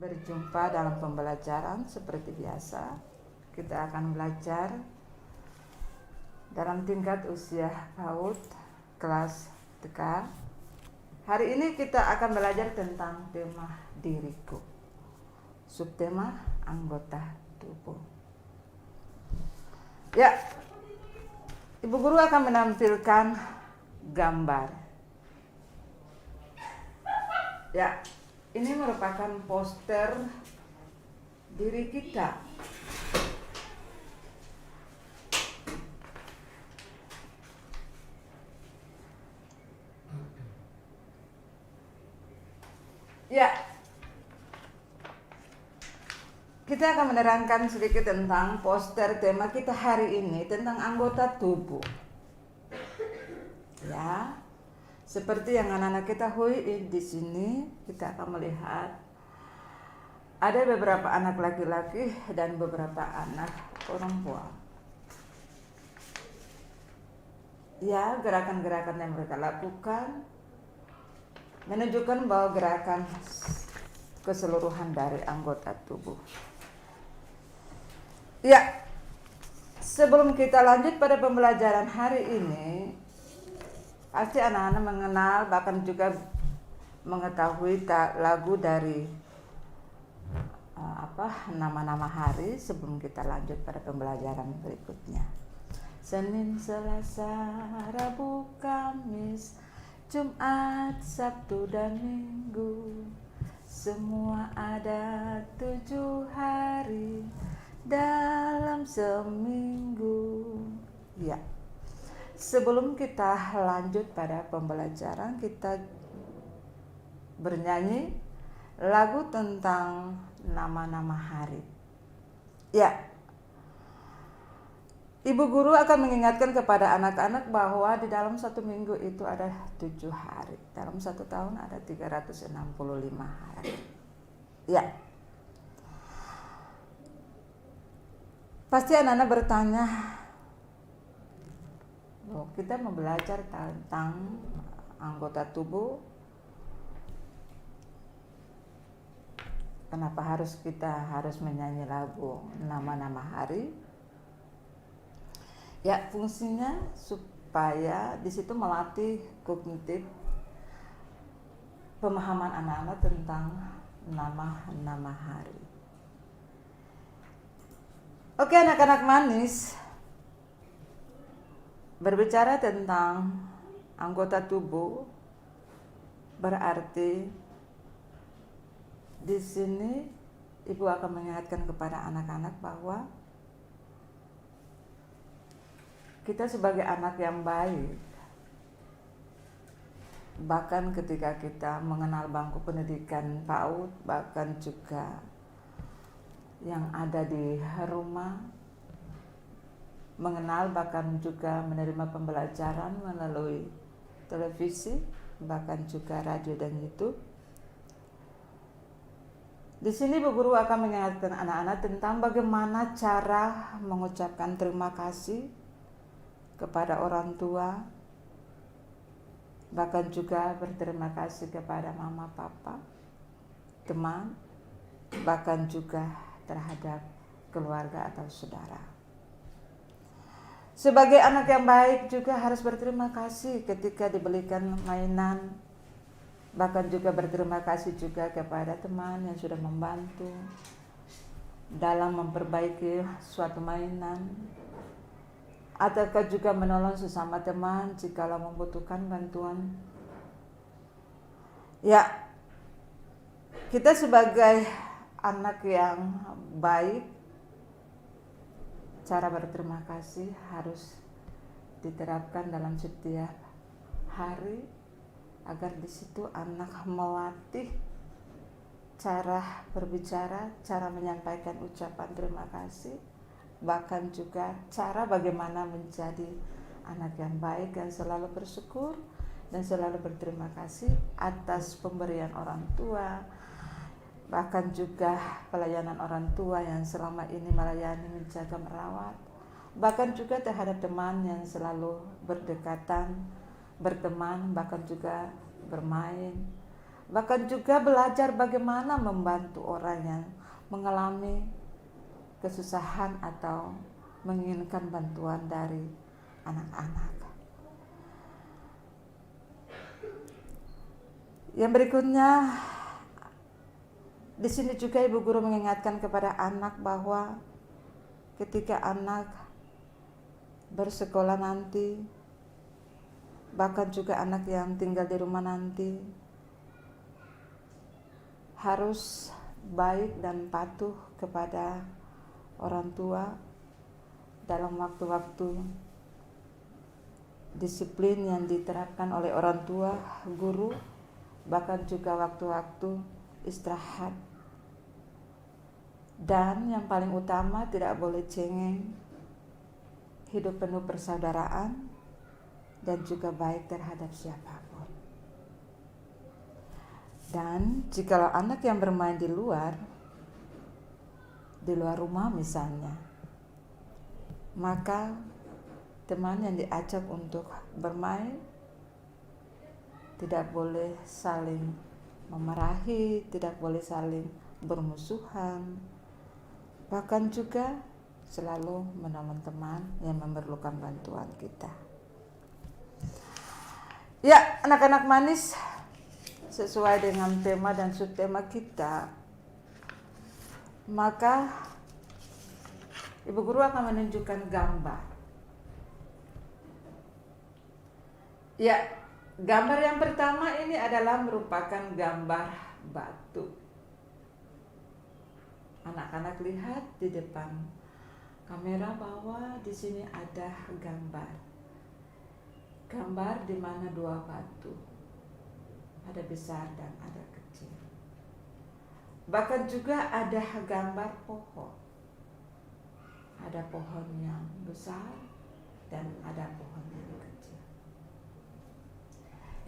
Berjumpa dalam pembelajaran seperti biasa. Kita akan belajar dalam tingkat usia PAUD kelas TK. Hari ini kita akan belajar tentang tema diriku. Subtema anggota tubuh. Ya, Ibu Guru akan menampilkan gambar. Ya, ini merupakan poster diri kita. Ya, kita akan menerangkan sedikit tentang poster tema kita hari ini tentang anggota tubuh. Ya, seperti yang anak-anak ketahui di sini kita akan melihat ada beberapa anak laki-laki dan beberapa anak perempuan. Ya, gerakan-gerakan yang mereka lakukan menunjukkan bahwa gerakan keseluruhan dari anggota tubuh. Ya, sebelum kita lanjut pada pembelajaran hari ini, pasti anak-anak mengenal bahkan juga mengetahui lagu dari nama-nama hari sebelum kita lanjut pada pembelajaran berikutnya. Senin, Selasa, Rabu, Kamis, Jumat, Sabtu, dan Minggu. Semua ada 7 hari dalam seminggu. Ya. Sebelum kita lanjut pada pembelajaran, kita bernyanyi lagu tentang nama-nama hari. Ya, Ibu Guru akan mengingatkan kepada anak-anak bahwa di dalam 1 minggu itu ada 7 hari. Dalam 1 tahun ada 365 hari. Ya. Pasti anak-anak bertanya, kita mau belajar tentang anggota tubuh. Kenapa kita harus menyanyi lagu nama-nama hari? Ya, fungsinya supaya di situ melatih kognitif pemahaman anak-anak tentang nama-nama hari. Oke, anak-anak manis, berbicara tentang anggota tubuh berarti di sini Ibu akan mengingatkan kepada anak-anak bahwa kita sebagai anak yang baik, bahkan ketika kita mengenal bangku pendidikan PAUD, bahkan juga yang ada di rumah, mengenal bahkan juga menerima pembelajaran melalui televisi, bahkan juga radio dan YouTube. Di sini Bu Guru akan mengingatkan anak-anak tentang bagaimana cara mengucapkan terima kasih kepada orang tua, bahkan juga berterima kasih kepada mama, papa, teman, bahkan juga terhadap keluarga atau saudara. Sebagai anak yang baik juga harus berterima kasih ketika dibelikan mainan, bahkan juga berterima kasih juga kepada teman yang sudah membantu dalam memperbaiki suatu mainan, ataukah juga menolong sesama teman jikalau membutuhkan bantuan. Ya, kita sebagai anak yang baik, cara berterima kasih harus diterapkan dalam setiap hari agar di situ anak melatih cara berbicara, cara menyampaikan ucapan terima kasih, bahkan juga cara bagaimana menjadi anak yang baik dan selalu bersyukur dan selalu berterima kasih atas pemberian orang tua, bahkan juga pelayanan orang tua yang selama ini melayani, menjaga, merawat, bahkan juga terhadap teman yang selalu berdekatan, berteman, bahkan juga bermain, Bahkan juga belajar bagaimana membantu orang yang mengalami kesusahan atau menginginkan bantuan dari anak-anak. Yang berikutnya, di sini juga ibu guru mengingatkan kepada anak bahwa ketika anak bersekolah nanti, bahkan juga anak yang tinggal di rumah nanti, harus baik dan patuh kepada orang tua dalam waktu-waktu disiplin yang diterapkan oleh orang tua, guru, bahkan juga waktu-waktu istirahat. Dan yang paling utama, tidak boleh cengeng, hidup penuh persaudaraan, dan juga baik terhadap siapapun. Dan jikalau anak yang bermain di luar rumah misalnya, maka teman yang diajak untuk bermain tidak boleh saling memarahi, tidak boleh saling bermusuhan, bahkan juga selalu menolong teman yang memerlukan bantuan kita. Ya, anak-anak manis, sesuai dengan tema dan subtema kita, maka ibu guru akan menunjukkan gambar. Ya, gambar yang pertama ini adalah merupakan gambar batu. Anak-anak lihat di depan kamera bahwa di sini ada gambar. Gambar di mana dua batu, ada besar dan ada kecil. Bahkan juga ada gambar pohon. Ada pohon yang besar dan ada pohon yang kecil.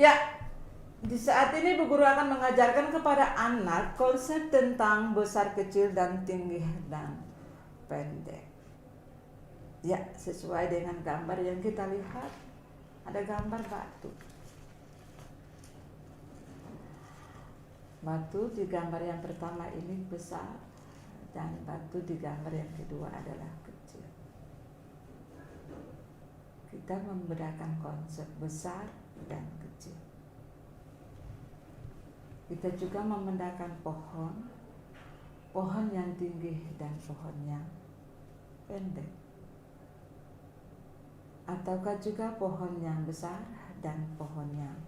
Ya, di saat ini Bu Guru akan mengajarkan kepada anak konsep tentang besar, kecil, dan tinggi dan pendek. Ya, sesuai dengan gambar yang kita lihat, ada gambar batu. Batu di gambar yang pertama ini besar, dan batu di gambar yang kedua adalah kecil. Kita membedakan konsep besar dan kecil. Kita juga membedakan pohon yang tinggi dan pohon yang pendek. Ataukah juga pohon yang besar dan pohon yang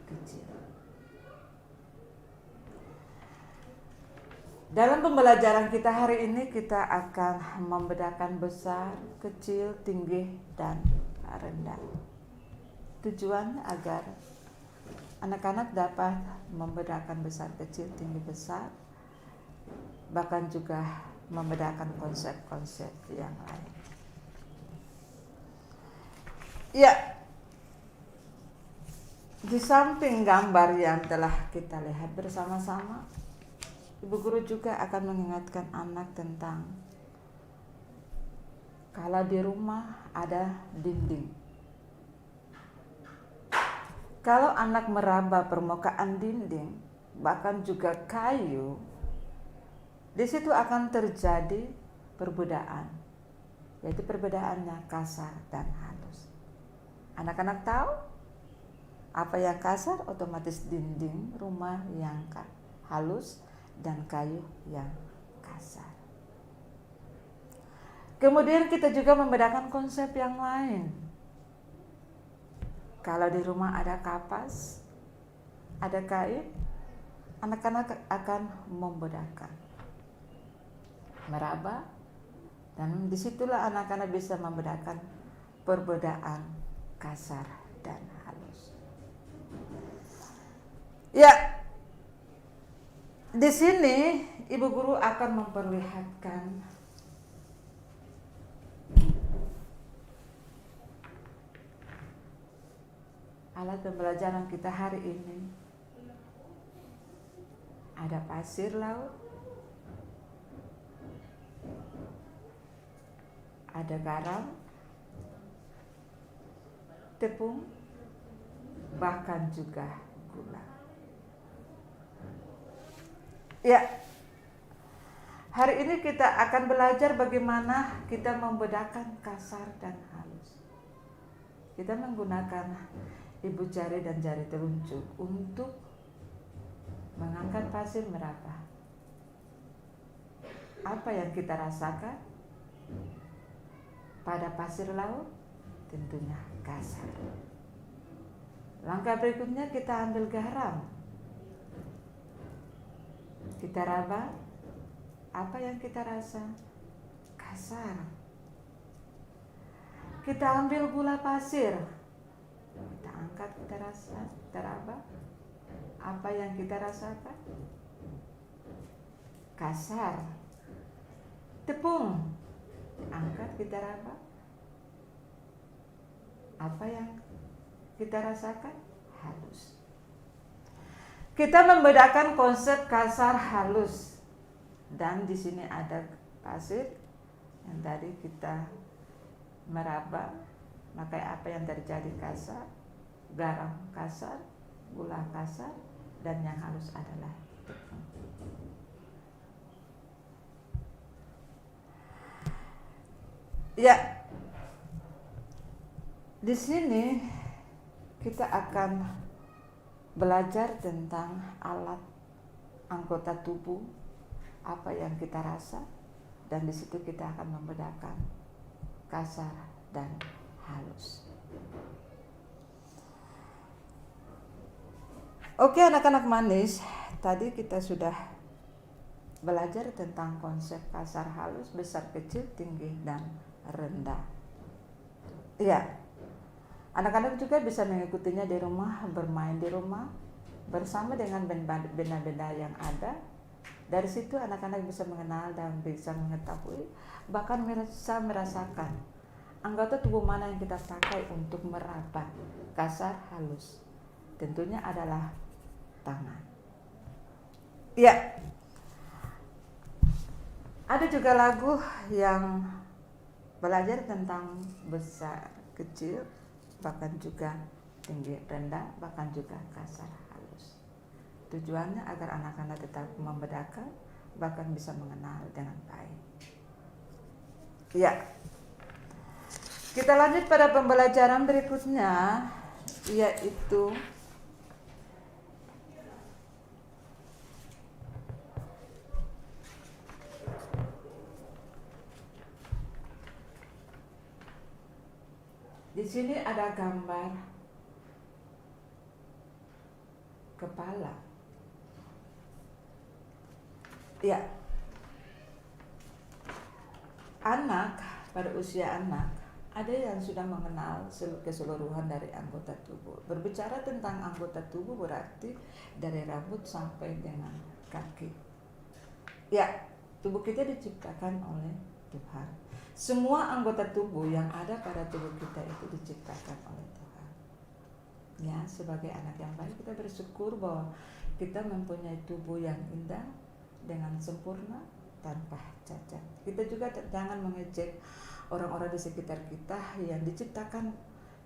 kecil. Dalam pembelajaran kita hari ini, kita akan membedakan besar, kecil, tinggi, dan rendah. Tujuan agar anak-anak dapat membedakan besar, kecil, tinggi, besar, bahkan juga membedakan konsep-konsep yang lain. Ya, di samping gambar yang telah kita lihat bersama-sama, Ibu Guru juga akan mengingatkan anak tentang kalau di rumah ada dinding. Kalau anak meraba permukaan dinding, bahkan juga kayu, di situ akan terjadi perbedaan, yaitu perbedaannya kasar dan halus. Anak-anak tahu apa yang kasar, otomatis dinding rumah yang halus dan kayu yang kasar. Kemudian kita juga membedakan konsep yang lain. Kalau di rumah ada kapas, ada kain, anak-anak akan membedakan, meraba, dan disitulah anak-anak bisa membedakan perbedaan kasar dan halus. Ya, di sini Ibu Guru akan memperlihatkan alat pembelajaran kita hari ini. Ada pasir laut, ada garam, tepung, bahkan juga gula. Ya, hari ini kita akan belajar bagaimana kita membedakan kasar dan halus. Kita menggunakan ibu jari dan jari telunjuk untuk mengangkat pasir meraba. Apa yang kita rasakan pada pasir laut? Tentunya kasar. Langkah berikutnya kita ambil garam. Kita raba. Apa yang kita rasa? Kasar. Kita ambil gula pasir. Kita angkat, kita rasa, kita raba. Apa yang kita rasakan? Kasar. Tepung. Angkat, kita raba. Apa yang kita rasakan? Halus. Kita membedakan konsep kasar halus. Dan di sini ada pasir yang tadi kita meraba, maka apa yang terjadi kasar, garam kasar, gula kasar, dan yang halus adalah tepung. Ya, di sini kita akan belajar tentang alat anggota tubuh, apa yang kita rasa, dan di situ kita akan membedakan kasar dan halus. Oke anak-anak manis, tadi kita sudah belajar tentang konsep kasar halus, besar kecil, tinggi dan rendah. Ya, anak-anak juga bisa mengikutinya di rumah, bermain di rumah bersama dengan benda-benda yang ada. Dari situ anak-anak bisa mengenal dan bisa mengetahui, bahkan bisa merasakan anggota tubuh mana yang kita pakai untuk meraba kasar halus. Tentunya adalah tangan. Ya, ada juga lagu yang belajar tentang besar kecil, bahkan juga tinggi rendah, bahkan juga kasar halus. Tujuannya agar anak-anak tetap membedakan, bahkan bisa mengenal dengan baik. Ya, kita lanjut pada pembelajaran berikutnya, yaitu di sini ada gambar kepala. Ya, anak pada usia anak ada yang sudah mengenal keseluruhan dari anggota tubuh. Berbicara tentang anggota tubuh berarti dari rambut sampai dengan kaki. Ya, tubuh kita diciptakan oleh Tuhan. Semua anggota tubuh yang ada pada tubuh kita itu diciptakan oleh Tuhan. Ya, sebagai anak yang baik kita bersyukur bahwa kita mempunyai tubuh yang indah dengan sempurna tanpa cacat. Kita juga jangan mengejek orang-orang di sekitar kita yang diciptakan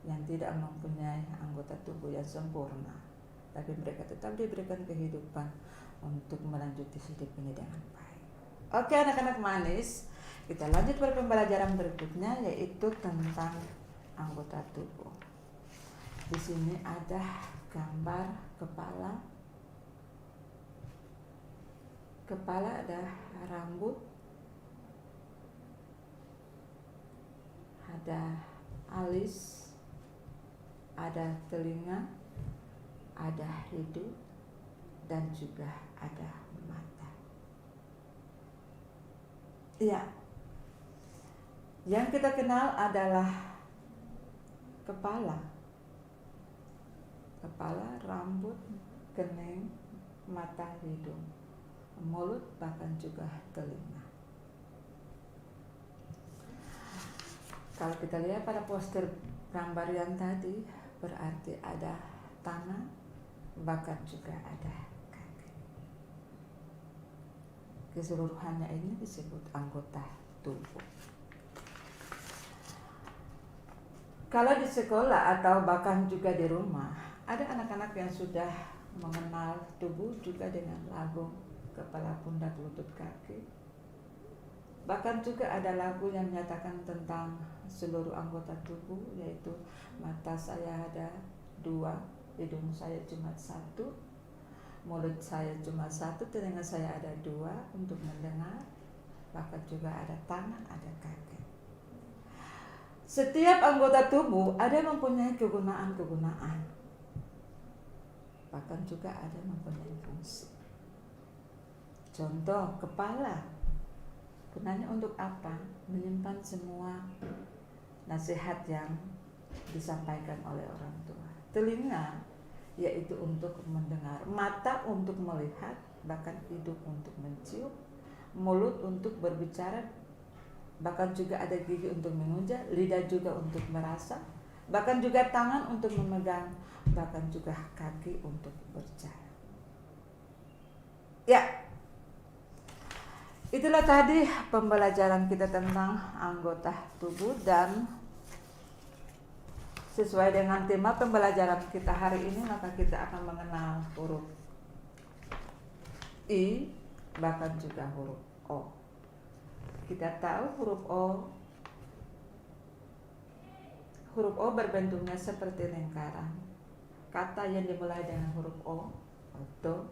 yang tidak mempunyai anggota tubuh yang sempurna, tapi mereka tetap diberikan kehidupan untuk melanjuti hidup ini dengan baik. Oke anak-anak manis, kita lanjut pada pembelajaran berikutnya, yaitu tentang anggota tubuh. Di sini ada gambar kepala. Kepala ada rambut, ada alis, ada telinga, ada hidung, dan juga ada mata. Ya, yang kita kenal adalah kepala, rambut, kening, mata, hidung, mulut, bahkan juga telinga. Kalau kita lihat pada poster gambar yang tadi, berarti ada tangan, bahkan juga ada kaki. Keseluruhannya ini disebut anggota tubuh. Kalau di sekolah atau bahkan juga di rumah, ada anak-anak yang sudah mengenal tubuh juga dengan lagu kepala, pundak, lutut, kaki. Bahkan juga ada lagu yang menyatakan tentang seluruh anggota tubuh, yaitu mata saya ada 2, hidung saya cuma 1, mulut saya cuma 1, telinga saya ada 2 untuk mendengar. Bahkan juga ada tangan, ada kaki. Setiap anggota tubuh ada mempunyai kegunaan-kegunaan. Bahkan juga ada mempunyai fungsi. Contoh, kepala. Gunanya untuk apa? Menyimpan semua nasihat yang disampaikan oleh orang tua. Telinga, yaitu untuk mendengar. Mata untuk melihat, bahkan hidung untuk mencium. Mulut untuk berbicara, bahkan juga ada gigi untuk mengunyah. Lidah juga untuk merasa, bahkan juga tangan untuk memegang, bahkan juga kaki untuk berjalan. Ya, itulah tadi pembelajaran kita tentang anggota tubuh, dan sesuai dengan tema pembelajaran kita hari ini, maka kita akan mengenal huruf I, bahkan juga huruf O. Kita tahu huruf O berbentuknya seperti lingkaran. Kata yang dimulai dengan huruf O, oto.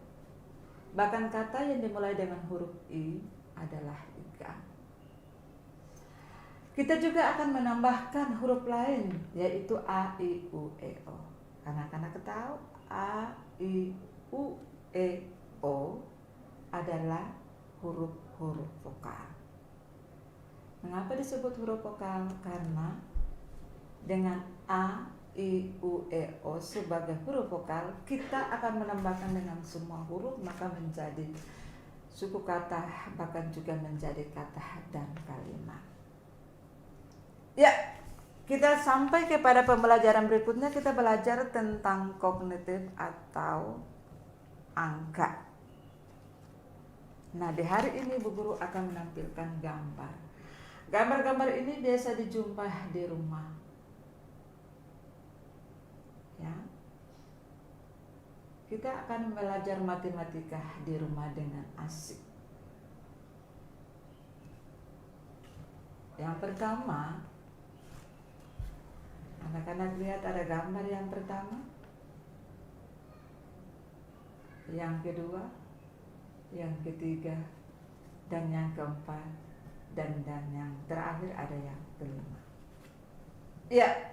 Bahkan kata yang dimulai dengan huruf I adalah iga. Kita juga akan menambahkan huruf lain, yaitu A, I, U, E, O. Anak-anak tahu A, I, U, E, O adalah huruf-huruf vokal. Mengapa disebut huruf vokal? Karena dengan A, I, U, E, O sebagai huruf vokal, kita akan menambahkan dengan semua huruf, maka menjadi suku kata, bahkan juga menjadi kata dan kalimat. Ya, kita sampai kepada pembelajaran berikutnya. Kita belajar tentang kognitif atau angka. Nah, di hari ini Bu Guru akan menampilkan gambar. Gambar-gambar ini biasa dijumpai di rumah. Ya. Kita akan belajar matematika di rumah dengan asik. Yang pertama, anak-anak lihat ada gambar yang pertama, yang kedua, yang ketiga, dan yang keempat, dan yang terakhir ada yang kelima. Ya.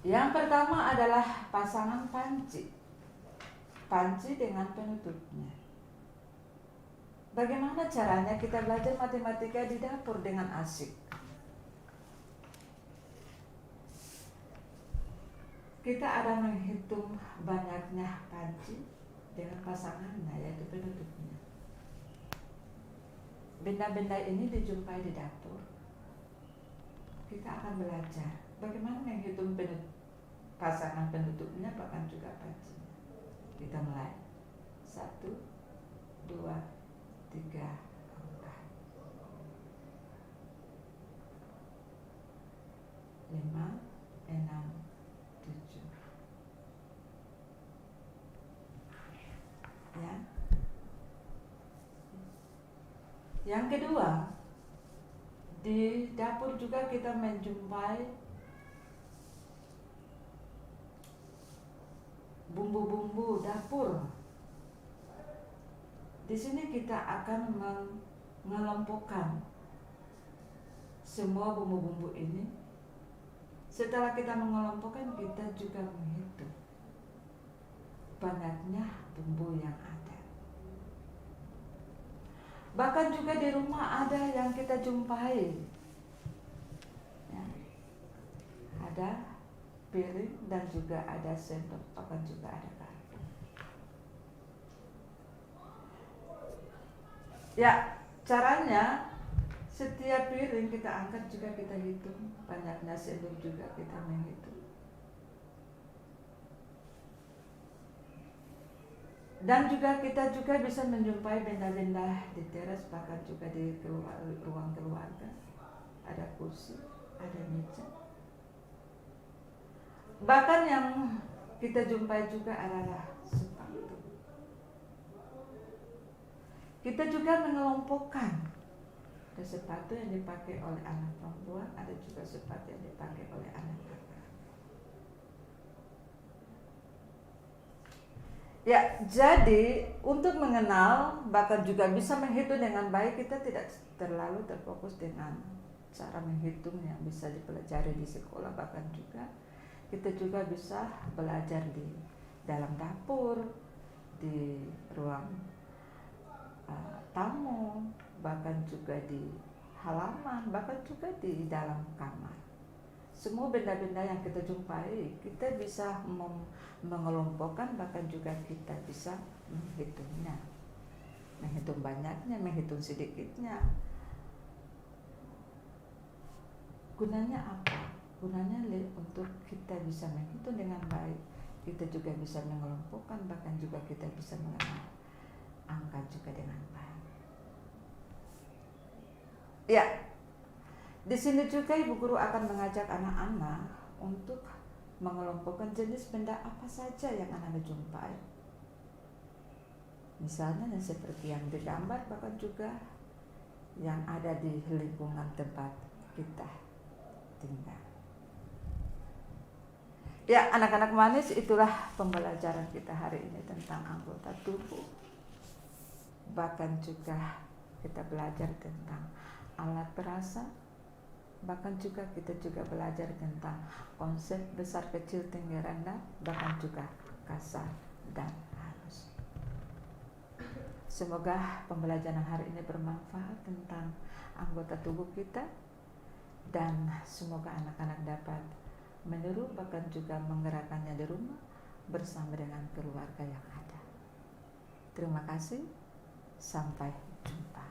Yang pertama adalah pasangan panci. Panci dengan penutupnya. Bagaimana caranya kita belajar matematika di dapur dengan asik? Kita ada menghitung banyaknya panci dengan pasangannya, yaitu penutupnya. Benda-benda ini dijumpai di dapur. Kita akan belajar bagaimana menghitung pasangan penutupnya, bahkan juga pancinya. Kita mulai 1, 2, 3, 4, 5, 6, 7. Ya. Yang kedua, di dapur juga kita menjumpai bumbu-bumbu dapur. Di sini kita akan mengelompokkan semua bumbu-bumbu ini. Setelah kita mengelompokkan, kita juga menghitung banyaknya bumbu yang ada. Bahkan juga di rumah ada yang kita jumpai. Ya. Ada piring dan juga ada sendok, bahkan juga ada garpu. Ya, caranya setiap piring kita angkat juga kita hitung, banyaknya sendok juga kita menghitung. Dan juga kita juga bisa menjumpai benda-benda di teras, bahkan juga di ruang keluarga. Ada kursi, ada meja. Bahkan yang kita jumpai juga adalah sepatu. Kita juga mengelompokkan. Ada sepatu yang dipakai oleh anak perempuan, ada juga sepatu yang dipakai oleh anak laki-laki. Ya, jadi untuk mengenal bahkan juga bisa menghitung dengan baik, kita tidak terlalu terfokus dengan cara menghitung yang bisa dipelajari di sekolah, bahkan juga kita juga bisa belajar di dalam dapur, di ruang tamu, bahkan juga di halaman, bahkan juga di dalam kamar. Semua benda-benda yang kita jumpai, kita bisa mengelompokkan, bahkan juga kita bisa menghitungnya. Menghitung banyaknya, menghitung sedikitnya. Gunanya apa? Gunanya untuk kita bisa menghitung dengan baik. Kita juga bisa mengelompokkan, bahkan juga kita bisa mengenal angka juga dengan baik. Ya, di sini juga Ibu Guru akan mengajak anak-anak untuk mengelompokkan jenis benda apa saja yang anak-anak jumpai. Misalnya yang seperti yang digambar, bahkan juga yang ada di lingkungan tempat kita tinggal. Ya, anak-anak manis, itulah pembelajaran kita hari ini tentang anggota tubuh. Bahkan juga kita belajar tentang alat perasa. Bahkan juga kita juga belajar tentang konsep besar, kecil, tinggi, rendah, bahkan juga kasar dan halus. Semoga pembelajaran hari ini bermanfaat tentang anggota tubuh kita, dan semoga anak-anak dapat meniru bahkan juga menggerakkannya di rumah bersama dengan keluarga yang ada. Terima kasih, sampai jumpa.